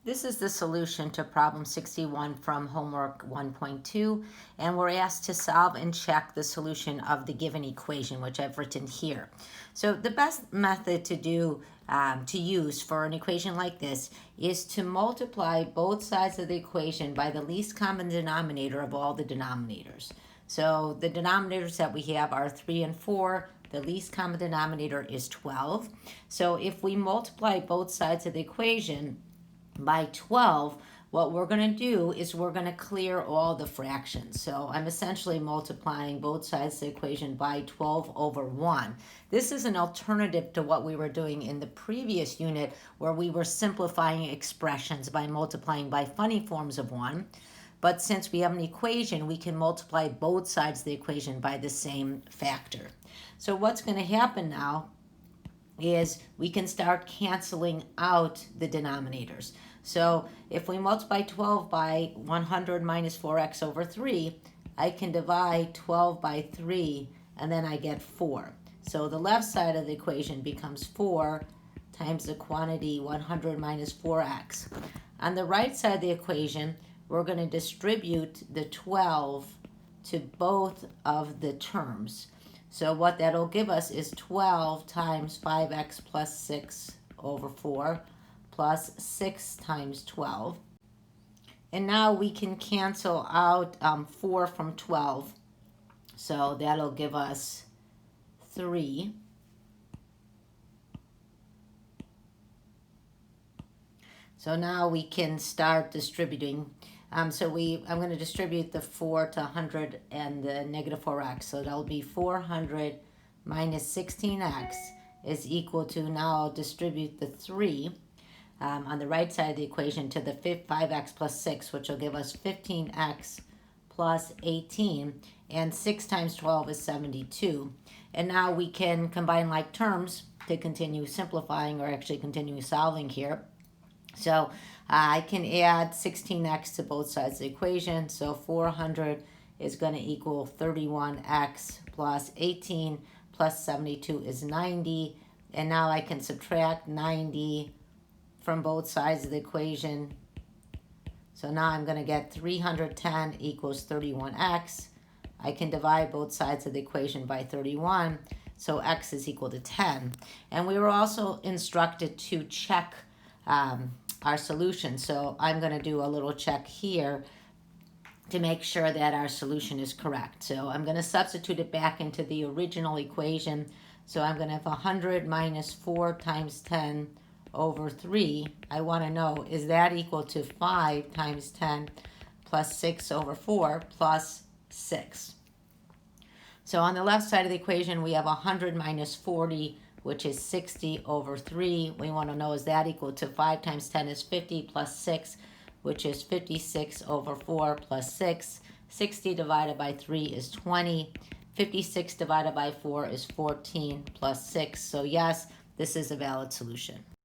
This is the solution to problem 61 from homework 1.2, and we're asked to solve and check the solution of the given equation, which I've written here. So the best method to use for an equation like this is to multiply both sides of the equation by the least common denominator of all the denominators. So the denominators that we have are 3 and 4. The least common denominator is 12. So if we multiply both sides of the equation by 12, what we're going to do is we're going to clear all the fractions. So I'm essentially multiplying both sides of the equation by 12 over 1. This is an alternative to what we were doing in the previous unit, where we were simplifying expressions by multiplying by funny forms of 1. But since we have an equation, we can multiply both sides of the equation by the same factor. So what's going to happen now is we can start canceling out the denominators. So if we multiply 12 by 100 minus 4x over 3, I can divide 12 by 3, and then I get 4. So the left side of the equation becomes 4 times the quantity 100 minus 4x. On the right side of the equation, we're going to distribute the 12 to both of the terms. So what that'll give us is 12 times 5x plus 6 over 4 plus 6 times 12. And now we can cancel out 4 from 12. So that'll give us 3. So now we can start distributing. I'm going to distribute the 4 to 100 and the negative 4x. So that'll be 400 minus 16x is equal to, now I'll distribute the 3 on the right side of the equation to the 5x plus 6, which will give us 15x plus 18. And 6 times 12 is 72. And now we can combine like terms to continue simplifying, or actually continue solving here. So I can add 16x to both sides of the equation. So 400 is going to equal 31x plus 18 plus 72 is 90. And now I can subtract 90 from both sides of the equation. So now I'm going to get 310 equals 31x. I can divide both sides of the equation by 31. So x is equal to 10. And we were also instructed to check our solution. So I'm going to do a little check here to make sure that our solution is correct. So I'm going to substitute it back into the original equation. So I'm going to have 100 minus 4 times 10 over 3. I want to know, is that equal to 5 times 10 plus 6 over 4 plus 6? So on the left side of the equation, we have 100 minus 40, which is 60 over 3. We want to know, is that equal to 5 times 10 is 50 plus 6, which is 56 over 4 plus 6. 60 divided by 3 is 20. 56 divided by 4 is 14 plus 6. So yes, this is a valid solution.